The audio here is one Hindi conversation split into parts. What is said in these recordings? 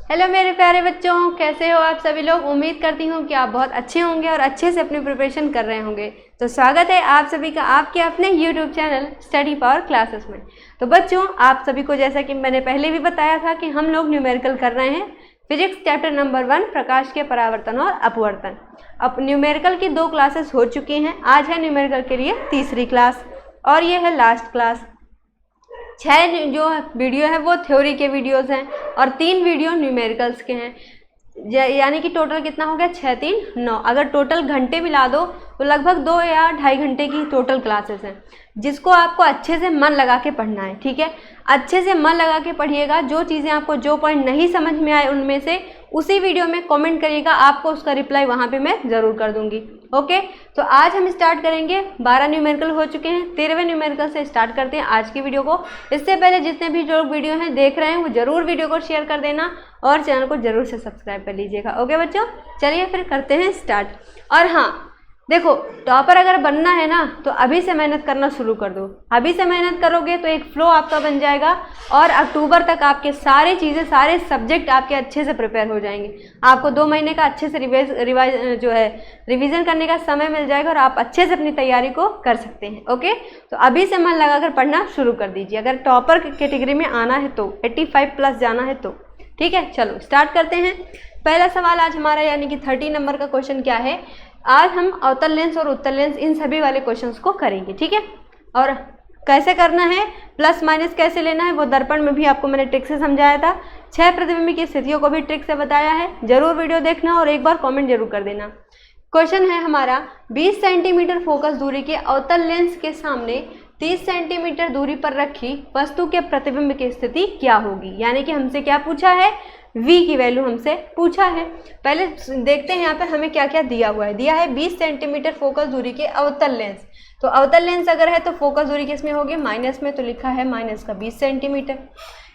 हेलो मेरे प्यारे बच्चों, कैसे हो आप सभी लोग। उम्मीद करती हूँ कि आप बहुत अच्छे होंगे और अच्छे से अपनी प्रिपरेशन कर रहे होंगे। तो स्वागत है आप सभी का आपके अपने YouTube channel study power classes में। तो बच्चों, आप सभी को जैसा कि मैंने पहले भी बताया था कि हम लोग न्यूमेरिकल कर रहे हैं फिजिक्स चैप्टर नंबर 1 प्रकाश के परावर्तन और अपवर्तन। अब न्यूमेरिकल की 2 क्लासेस हो चुकी हैं। आज है न्यूमेरिकल के लिए तीसरी क्लास और ये है लास्ट क्लास। 6 जो वीडियो है वो थ्योरी के वीडियोस हैं और 3 वीडियो न्यूमेरिकल्स के हैं। यानी कि टोटल कितना हो गया, 6 3 9। अगर टोटल घंटे मिला दो तो लगभग 2 या 2.5 घंटे की टोटल क्लासेस हैं, जिसको आपको अच्छे से मन लगा के पढ़ना है। ठीक है, अच्छे से मन लगा के पढ़िएगा। जो चीज़ें आपको जो पॉइंट नहीं समझ में आए उनमें से उसी वीडियो में कमेंट करिएगा, आपको उसका रिप्लाई वहाँ पे मैं ज़रूर कर दूँगी। ओके, तो आज हम स्टार्ट करेंगे। 12 न्यूमेरिकल हो चुके हैं, 13वें न्यूमेरिकल से स्टार्ट करते हैं आज की वीडियो को। इससे पहले जितने भी जो वीडियो हैं देख रहे हैं वो ज़रूर वीडियो को शेयर कर देना और चैनल को ज़रूर से सब्सक्राइब कर लीजिएगा। ओके बच्चों, चलिए फिर करते हैं स्टार्ट। और हाँ देखो, टॉपर अगर बनना है ना तो अभी से मेहनत करना शुरू कर दो। अभी से मेहनत करोगे तो एक फ्लो आपका बन जाएगा और अक्टूबर तक आपके सारे चीज़ें, सारे सब्जेक्ट आपके अच्छे से प्रिपेयर हो जाएंगे। आपको 2 महीने का अच्छे से रिवीजन करने का समय मिल जाएगा और आप अच्छे से अपनी तैयारी को कर सकते हैं। ओके, तो अभी से मन लगाकर पढ़ना शुरू कर दीजिए। अगर टॉपर कैटेगरी में आना है तो 85+ जाना है तो ठीक है। चलो स्टार्ट करते हैं। पहला सवाल आज हमारा यानी कि 30 नंबर का क्वेश्चन क्या है। आज हम अवतल लेंस और उत्तल लेंस इन सभी वाले क्वेश्चंस को करेंगे। ठीक है, और कैसे करना है, प्लस माइनस कैसे लेना है वो दर्पण में भी आपको मैंने ट्रिक से समझाया था। 6 प्रतिबिंब की स्थितियों को भी ट्रिक से बताया है। जरूर वीडियो देखना और एक बार कमेंट जरूर कर देना। क्वेश्चन है हमारा, 20 सेंटीमीटर फोकस दूरी के अवतल लेंस के सामने 30 सेंटीमीटर दूरी पर रखी वस्तु के प्रतिबिंब की स्थिति क्या होगी। यानी कि हमसे क्या पूछा है, v की वैल्यू हमसे पूछा है। पहले देखते हैं यहाँ पे हमें क्या क्या दिया हुआ है। दिया है 20 सेंटीमीटर फोकस दूरी के अवतल लेंस। तो अवतल लेंस अगर है तो फोकस दूरी किस में होगी, माइनस में, तो लिखा है माइनस का 20 सेंटीमीटर।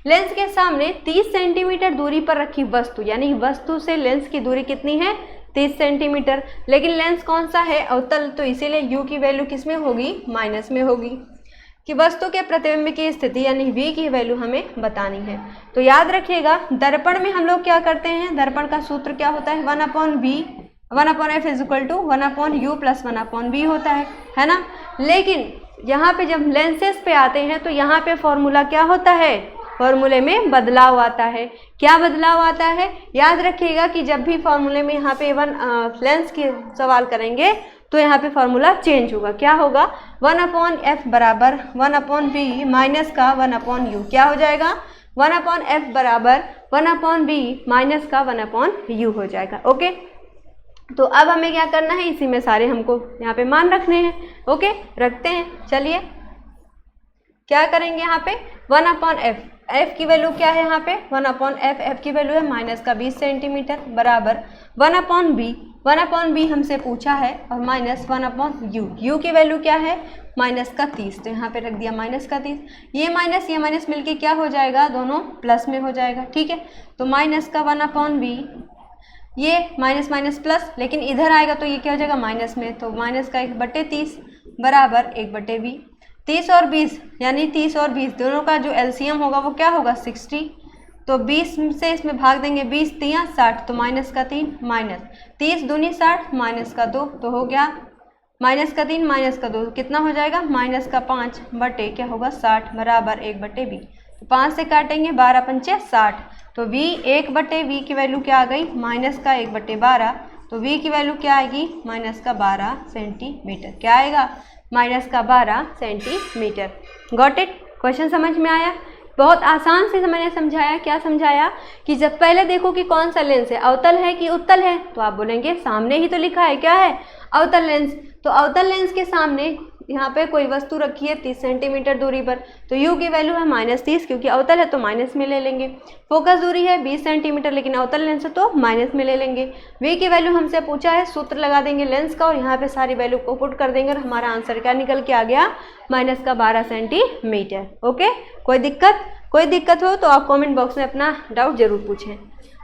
लेंस के सामने 30 सेंटीमीटर दूरी पर रखी वस्तु, यानी वस्तु से लेंस की दूरी कितनी है, 30 सेंटीमीटर। लेकिन लेंस कौन सा है, अवतल, तो इसीलिए u की वैल्यू किस में होगी, माइनस में होगी। कि वस्तु के प्रतिबिंब की स्थिति यानी v की वैल्यू हमें बतानी है। तो याद रखिएगा, दर्पण में हम लोग क्या करते हैं, दर्पण का सूत्र क्या होता है, 1/v 1/f = 1/u + 1/v होता है ना। लेकिन यहाँ पे जब लेंसेस पे आते हैं तो यहाँ पे फॉर्मूला क्या होता है, फॉर्मूले में बदलाव आता है। क्या बदलाव आता है, याद रखिएगा कि जब भी फॉर्मूले में यहाँ पे लेंस की सवाल करेंगे तो यहाँ पे फॉर्मूला चेंज होगा। क्या होगा, 1/f बराबर 1/v माइनस का 1/u। क्या हो जाएगा, 1/f बराबर 1/v माइनस का 1/u हो जाएगा। ओके, तो अब हमें क्या करना है, इसी में सारे हमको यहाँ पे मान रखने हैं। ओके, रखते हैं। चलिए क्या करेंगे, यहाँ पे 1/f, f की वैल्यू क्या है यहाँ पे, 1/f, f की वैल्यू है माइनस का 20 सेंटीमीटर बराबर 1/v 1/v हमसे पूछा है और माइनस 1/u। u की वैल्यू क्या है, माइनस का 30, तो यहाँ पे रख दिया माइनस का 30। ये माइनस मिलके क्या हो जाएगा, दोनों प्लस में हो जाएगा। ठीक है, तो माइनस का 1/v, ये माइनस माइनस प्लस, लेकिन इधर आएगा तो ये क्या हो जाएगा, माइनस में, तो माइनस का 1/30 बराबर 1/v। 30 और 20 यानी 30 और 20 दोनों का जो एलसीएम होगा वो क्या होगा, 60। तो 20 से इसमें भाग देंगे, 20 3 60, तो माइनस का 3 माइनस 30 दूनी 60 माइनस का 2, तो हो गया माइनस का 3 माइनस का 2 कितना हो जाएगा, माइनस का 5 बटे क्या होगा 60 बराबर 1/v। तो 5 से काटेंगे, 12 पंचे 60, तो v 1/v की वैल्यू क्या आ गई, माइनस का 1/12। तो v की वैल्यू क्या आएगी, माइनस का 12 सेंटीमीटर। क्या आएगा, माइनस का 12 सेंटीमीटर। गॉट इट, क्वेश्चन समझ में आया। बहुत आसान से मैंने समझाया। क्या समझाया कि जब पहले देखो कि कौन सा लेंस है, अवतल है कि उत्तल है, तो आप बोलेंगे सामने ही तो लिखा है, क्या है, अवतल लेंस। तो अवतल लेंस के सामने यहाँ पे कोई वस्तु रखी है 30 सेंटीमीटर दूरी पर, तो u की वैल्यू है -30, क्योंकि अवतल है तो माइनस में ले लेंगे। फोकस दूरी है 20 सेंटीमीटर, लेकिन अवतल लेंस है तो माइनस में ले लेंगे। v की वैल्यू हमसे पूछा है, सूत्र लगा देंगे लेंस का और यहाँ पे सारी वैल्यू को पुट कर देंगे और हमारा आंसर क्या निकल के आ गया, माइनस का 12 सेंटीमीटर। ओके, कोई दिक्कत हो तो आप कमेंट बॉक्स में अपना डाउट जरूर पूछें।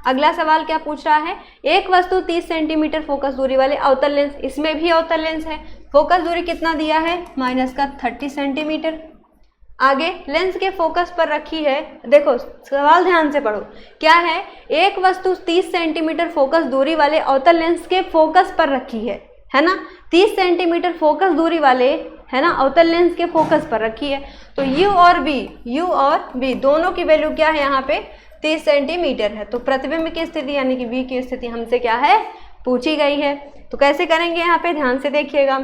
अगला सवाल क्या पूछ रहा है, एक वस्तु 30 सेंटीमीटर फोकस दूरी वाले अवतल लेंस, इसमें भी अवतल लेंस है, फोकस दूरी कितना दिया है, माइनस का 30 सेंटीमीटर। आगे लेंस के फोकस पर रखी है। देखो सवाल ध्यान से पढ़ो, क्या है, एक वस्तु 30 सेंटीमीटर फोकस दूरी वाले अवतल लेंस के फोकस पर रखी है ना, 30 सेंटीमीटर फोकस दूरी वाले, है ना, अवतल लेंस के फोकस पर रखी है। तो U और B दोनों की वैल्यू क्या है यहाँ पे 30 सेंटीमीटर है। तो प्रतिबिंब की स्थिति यानी कि V की स्थिति हमसे क्या है, पूछी गई है। तो कैसे करेंगे यहाँ पे ध्यान से देखिएगा,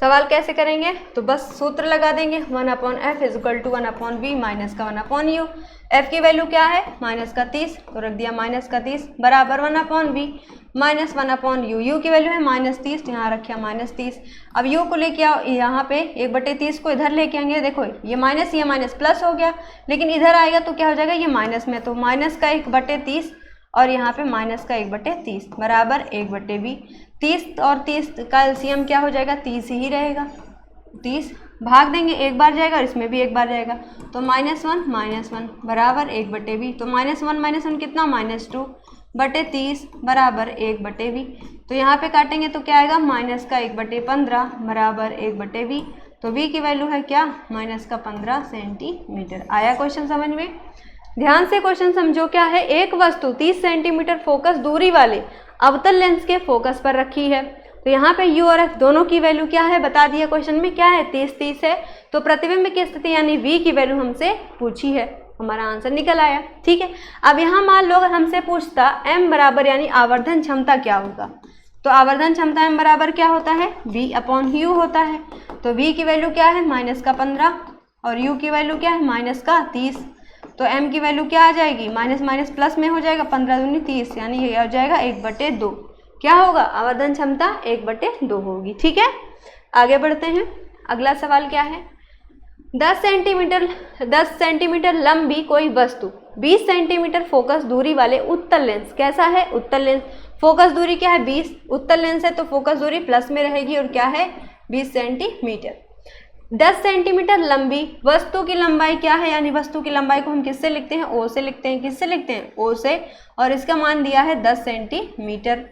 सवाल कैसे करेंगे, तो बस सूत्र लगा देंगे 1/f = 1/v माइनस का 1/u। f की वैल्यू क्या है माइनस का 30, तो रख दिया माइनस का 30 बराबर 1/v माइनस 1/u। u की वैल्यू है -30, तो यहाँ रखिए -30। अब u को लेके आओ यहाँ पे 1/30 को इधर लेके आएंगे। देखो ये माइनस प्लस हो गया, लेकिन इधर आएगा तो क्या हो जाएगा, ये माइनस में, तो माइनस का 1/30 और यहाँ पे माइनस का 1/30 बराबर 1/v। 30 और 30 का एलसीएम क्या हो जाएगा, 30 ही रहेगा। 30 भाग देंगे, एक बार जाएगा और इसमें भी एक बार जाएगा, तो -1 बराबर 1/v। तो -1 कितना, -2/30 बराबर 1/v। तो यहाँ पे काटेंगे तो क्या आएगा, माइनस का 1/15 बराबर 1/v। तो v की वैल्यू है क्या, -15 सेंटीमीटर। आया क्वेश्चन समझ में? ध्यान से क्वेश्चन समझो, क्या है, एक वस्तु 30 सेंटीमीटर फोकस दूरी वाले अवतल लेंस के फोकस पर रखी है। तो यहाँ पे U और F दोनों की वैल्यू क्या है बता दिया क्वेश्चन में, क्या है 30 है। तो प्रतिबिंब की स्थिति यानी V की वैल्यू हमसे पूछी है, हमारा आंसर निकल आया। ठीक है, अब यहाँ मान लो अगर हमसे पूछता M बराबर यानी आवर्धन क्षमता क्या होगा, तो आवर्धन क्षमता M बराबर क्या होता है, V/U होता है। तो V की वैल्यू क्या है -15 और U की वैल्यू क्या है -30। तो m की वैल्यू क्या आ जाएगी, माइनस प्लस में हो जाएगा, 15 दूनी 30 यानी ये आ जाएगा 1/2। क्या होगा, आवर्धन क्षमता 1/2 होगी। ठीक है, आगे बढ़ते हैं। अगला सवाल क्या है, 10 सेंटीमीटर लंबी कोई वस्तु 20 सेंटीमीटर फोकस दूरी वाले उत्तल लेंस, कैसा है उत्तल लेंस, फोकस दूरी क्या है 20, उत्तल लेंस है तो फोकस दूरी प्लस में रहेगी और क्या है 20 सेंटीमीटर। 10 सेंटीमीटर लंबी वस्तु की लंबाई क्या है, यानी वस्तु की लंबाई को हम किससे लिखते हैं, ओ से लिखते हैं। किससे लिखते हैं, ओ से, और इसका मान दिया है 10 सेंटीमीटर।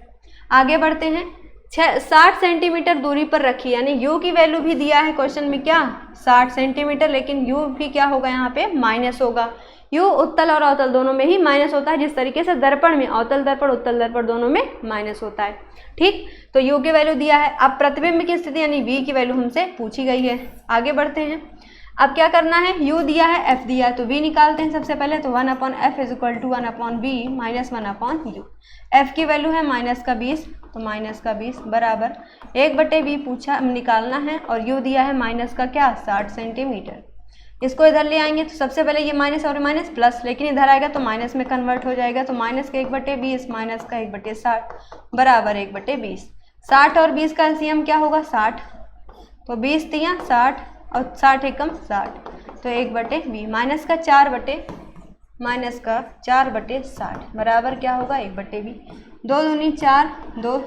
आगे बढ़ते हैं, 60 सेंटीमीटर दूरी पर रखी, यानी यू की वैल्यू भी दिया है क्वेश्चन में क्या 60 सेंटीमीटर, लेकिन यू भी क्या होगा यहाँ पे माइनस होगा। यू उत्तल और अवतल दोनों में ही माइनस होता है, जिस तरीके से दर्पण में अवतल दर्पण उत्तल दर्पण दोनों में माइनस होता है। ठीक, तो यू की वैल्यू दिया है। अब प्रतिबिंब की स्थिति यानी वी की वैल्यू हमसे पूछी गई है। आगे बढ़ते हैं, अब क्या करना है, यू दिया है एफ दिया है, तो वी निकालते हैं सबसे पहले। तो 1/f = 1/v minus 1/u। F की वैल्यू है -20, तो -20 बराबर 1/v पूछा निकालना है, और यू दिया है माइनस का क्या 60 सेंटीमीटर। इसको इधर ले आएंगे तो सबसे पहले ये माइनस और माइनस प्लस, लेकिन इधर आएगा तो माइनस में कन्वर्ट हो जाएगा, तो माइनस का 1/20 माइनस का 1/60 बराबर 1/20। 60 और 20 का एलसीएम क्या होगा 60, तो 20 × 60 और 60 × 60, तो 1/20 माइनस का 4/60 बराबर क्या होगा 1/20। 2 दूनी 4, 2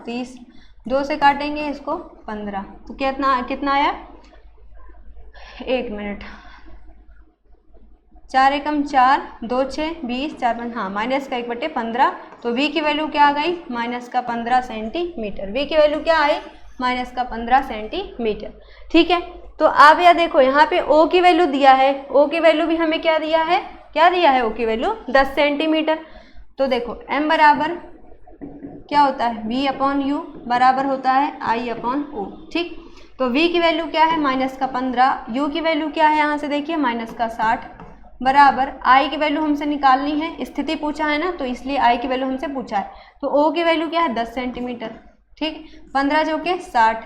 30, 2 से काटेंगे इसको 15, तो कितना आया, 1 मिनट, 4 × 4 2 6 20 4 5, हाँ माइनस का 1/15। तो v की वैल्यू क्या आ गई माइनस का 15 सेंटीमीटर। v की वैल्यू क्या आई माइनस का 15 सेंटीमीटर। ठीक है, तो आप यह देखो यहाँ पे o की वैल्यू दिया है, o की वैल्यू भी हमें क्या दिया है o की वैल्यू 10 सेंटीमीटर। तो देखो m बराबर क्या होता है v/u बराबर होता है I/o। ठीक, तो v की वैल्यू क्या है माइनस का 15, u की वैल्यू क्या है यहाँ से देखिए माइनस का 60 बराबर I की वैल्यू हमसे निकालनी है, स्थिति पूछा है ना, तो इसलिए I की वैल्यू हमसे पूछा है। तो O की वैल्यू क्या है 10 सेंटीमीटर। ठीक, 15 जो कि 60,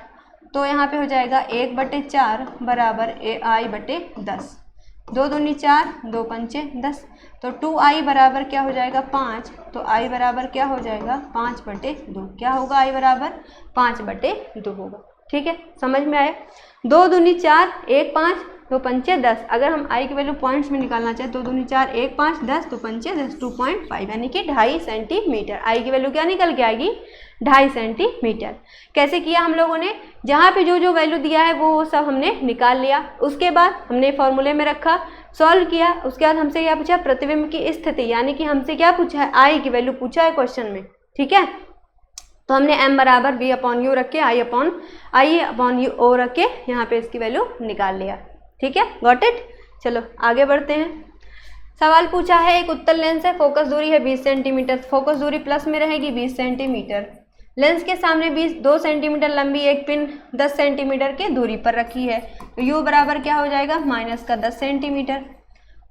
तो यहाँ पे हो जाएगा 1/4 बराबर I/10। 2 दूनी 4, 2 पंचे 10, तो 2I बराबर क्या हो जाएगा 5, तो I बराबर क्या हो जाएगा 5/2। क्या होगा I बराबर 5/2 होगा। ठीक है, समझ में आया। 2 दूनी 4, 1 5, 2 पंचे 10। अगर हम I की वैल्यू पॉइंट्स में निकालना चाहे, 2 दूनी 4, 1 5 10, 2 पंचे 10, 2.5 यानी कि 2.5 सेंटीमीटर। I की वैल्यू क्या निकल के आएगी 2.5 सेंटीमीटर। कैसे किया हम लोगों ने, जहाँ पे जो जो वैल्यू दिया है वो सब हमने निकाल लिया, उसके बाद हमने फॉर्मूले में रखा, सॉल्व किया। उसके बाद हमसे क्या पूछा प्रतिबिंब की स्थिति, यानी कि हमसे क्या पूछा है I की वैल्यू पूछा है क्वेश्चन में। ठीक है, तो हमने m बराबर v/u रख के I/o रख के यहाँ पे इसकी वैल्यू निकाल लिया। ठीक है, गॉट इट। चलो आगे बढ़ते हैं। सवाल पूछा है, एक उत्तल लेंस है, फोकस दूरी है 20 सेंटीमीटर, फोकस दूरी प्लस में रहेगी 20 सेंटीमीटर। लेंस के सामने 2 सेंटीमीटर लंबी एक पिन 10 सेंटीमीटर की दूरी पर रखी है, तो यू बराबर क्या हो जाएगा, माइनस का 10 सेंटीमीटर।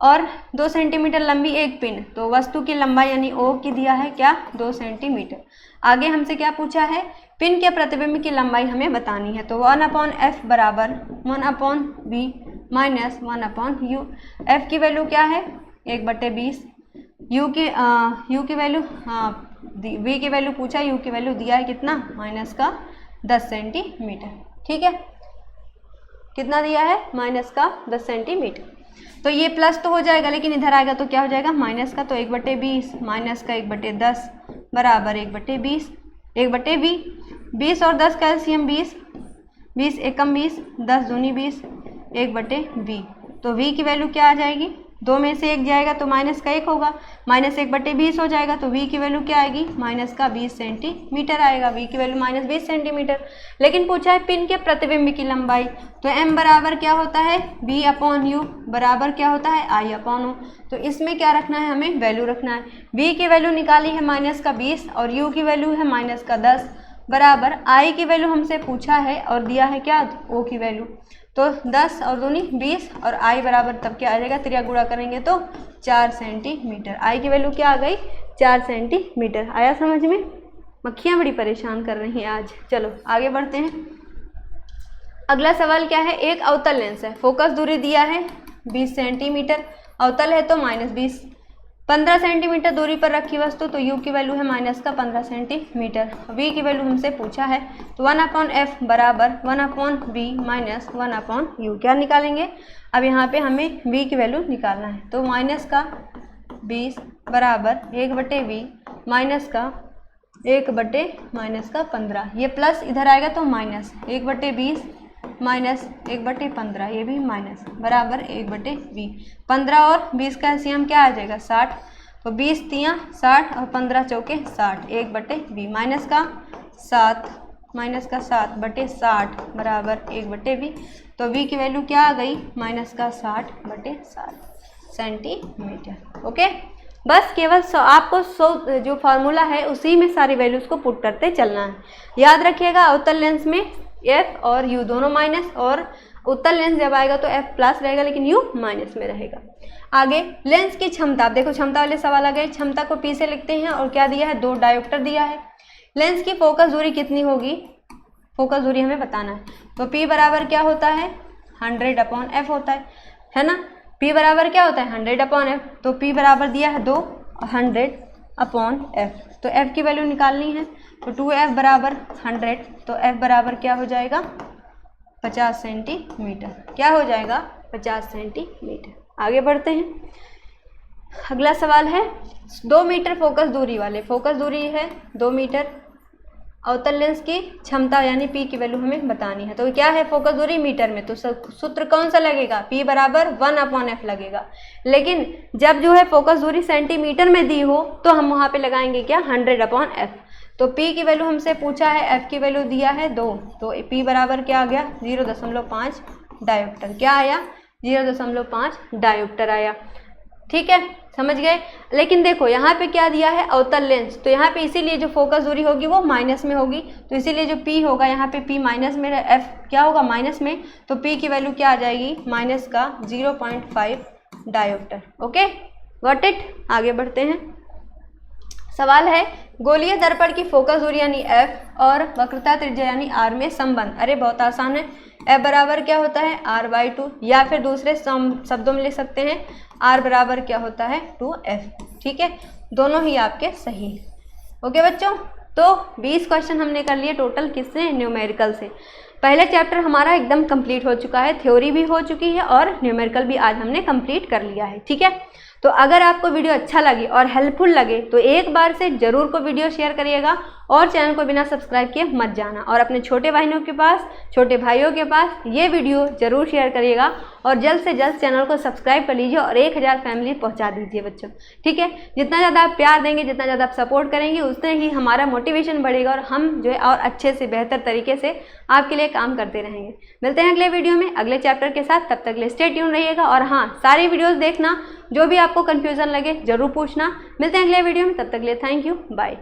और 2 सेंटीमीटर लंबी एक पिन, तो वस्तु की लंबाई यानी ओ की दिया है क्या, 2 सेंटीमीटर। आगे हमसे क्या पूछा है, पिन के प्रतिबिंब की लंबाई हमें बतानी है, तो 1/f बराबर 1/v माइनस 1/u। f की वैल्यू क्या है, 1/20। u की वैल्यू v की वैल्यू पूछा, u की वैल्यू दिया है कितना, माइनस का 10 सेंटीमीटर। ठीक है, कितना दिया है, माइनस का 10 सेंटीमीटर। तो ये प्लस तो हो जाएगा, लेकिन इधर आएगा तो क्या हो जाएगा, माइनस का, तो 1/20 माइनस का 1/10 बराबर 1/20, 1/v। 20 और 10 का एलसीएम 20, 20 एकम 20, 10 दूनी 20, 1/v। तो v की वैल्यू क्या आ जाएगी, 2 में से 1 जाएगा तो माइनस का 1 होगा, माइनस 1/20 हो जाएगा, तो v की वैल्यू क्या आएगी, माइनस का 20 सेंटीमीटर आएगा, v की वैल्यू माइनस 20 सेंटीमीटर। लेकिन पूछा है पिन के प्रतिबिंब की लंबाई, तो m बराबर क्या होता है, v/u बराबर क्या होता है, i/o। तो इसमें क्या रखना है, हमें वैल्यू रखना है। v की वैल्यू निकाली है माइनस का 20 और u की वैल्यू है माइनस का 10 बराबर i की वैल्यू हमसे पूछा है और दिया है क्या, o की वैल्यू। तो 10 और दूनी 20 और i बराबर तब क्या आ जाएगा, त्रिया गुणा करेंगे तो 4 सेंटीमीटर। i की वैल्यू क्या आ गई, 4 सेंटीमीटर। आया समझ में, मक्खियाँ बड़ी परेशान कर रही हैं आज। चलो आगे बढ़ते हैं। अगला सवाल क्या है, एक अवतल लेंस है, फोकस दूरी दिया है 20 सेंटीमीटर, अवतल है तो -20, 15 सेंटीमीटर दूरी पर रखी वस्तु, तो u की वैल्यू है माइनस का 15 सेंटीमीटर। v की वैल्यू हमसे पूछा है, तो 1/f बराबर 1/v माइनस 1/u। क्या निकालेंगे, अब यहाँ पे हमें v की वैल्यू निकालना है, तो माइनस का 20 बराबर 1/v माइनस का 1/15। ये प्लस इधर आएगा तो माइनस 1/20 माइनस 1/15, ये भी माइनस बराबर 1/v। 15 और 20 का एलसीएम क्या आ जाएगा, 60। तो 20 तियाँ 60 और 15 चौके 60, 1/v माइनस का 7 बराबर 1/v। तो v की वैल्यू क्या आ गई, माइनस का 60/60 सेंटीमीटर। ओके, बस केवल आपको जो फार्मूला है उसी में सारी वैल्यूज़ को पुट करते चलना है। याद रखिएगा, अवतल लेंस में f और u दोनों माइनस, और उत्तल लेंस जब आएगा तो f प्लस रहेगा लेकिन u माइनस में रहेगा। आगे लेंस की क्षमता, आप देखो क्षमता वाले सवाल आ गए। क्षमता को p से लिखते हैं और क्या दिया है, 2 डायोप्टर दिया है। लेंस की फोकस दूरी कितनी होगी, फोकस दूरी हमें बताना है, तो p बराबर क्या होता है, 100/f होता है ना। p बराबर क्या होता है, 100/f, तो p बराबर दिया है 2 100/f। तो f की वैल्यू निकालनी है, तो 2f बराबर 100, तो f बराबर क्या हो जाएगा, 50 सेंटीमीटर। क्या हो जाएगा, 50 सेंटीमीटर। आगे बढ़ते हैं। अगला सवाल है 2 मीटर फोकस दूरी वाले, फोकस दूरी है 2 मीटर, अवतल लेंस की क्षमता यानी p की वैल्यू हमें बतानी है। तो क्या है, फोकस दूरी मीटर में, तो सूत्र कौन सा लगेगा, p बराबर 1/f लगेगा। लेकिन जब जो है फोकस दूरी सेंटीमीटर में दी हो तो हम वहाँ पे लगाएंगे क्या, 100/f। तो p की वैल्यू हमसे पूछा है, f की वैल्यू दिया है 2, तो p बराबर क्या आ गया, 0.5 डायोप्टर। क्या आया, 0.5 डायोप्टर आया। ठीक है, समझ गए। लेकिन देखो यहाँ पे क्या दिया है, अवतल लेंस, तो यहाँ पे इसीलिए जो फोकस दूरी होगी वो माइनस में होगी, तो इसीलिए जो p होगा यहाँ पे p माइनस में, f क्या होगा माइनस में, तो p की वैल्यू क्या आ जाएगी, माइनस का 0.5 डायोप्टर। Okay, got it. आगे बढ़ते हैं। सवाल है गोलीय दर्पण की फोकस दूरी यानी f और वक्रता त्रिज्या यानी r में संबंध। अरे बहुत आसान है, f बराबर क्या होता है, r/2, या फिर दूसरे शब्दों में लिख सकते हैं r बराबर क्या होता है, 2f। ठीक है, दोनों ही आपके सही है। ओके बच्चों, तो 20 क्वेश्चन हमने कर लिए टोटल, किससे, न्यूमेरिकल से। पहले चैप्टर हमारा एकदम कंप्लीट हो चुका है, थ्योरी भी हो चुकी है और न्यूमेरिकल भी आज हमने कंप्लीट कर लिया है। ठीक है, तो अगर आपको वीडियो अच्छा लगे और हेल्पफुल लगे तो एक बार से ज़रूर को वीडियो शेयर करिएगा और चैनल को बिना सब्सक्राइब किए मत जाना, और अपने छोटे भाइयों के पास ये वीडियो ज़रूर शेयर करिएगा और जल्द से जल्द चैनल को सब्सक्राइब कर लीजिए और 1000 फैमिली पहुंचा दीजिए बच्चों। ठीक है, जितना ज़्यादा आप प्यार देंगे, जितना ज़्यादा आप सपोर्ट करेंगे, उतने ही हमारा मोटिवेशन बढ़ेगा और हम जो है और अच्छे से बेहतर तरीके से आपके लिए काम करते रहेंगे। मिलते हैं अगले वीडियो में अगले चैप्टर के साथ, तब तक के लिए स्टे ट्यून रहिएगा। और हाँ, सारी वीडियोज़ देखना, जो भी आपको कन्फ्यूज़न लगे ज़रूर पूछना। मिलते हैं अगले वीडियो में, तब तक के लिए थैंक यू, बाय।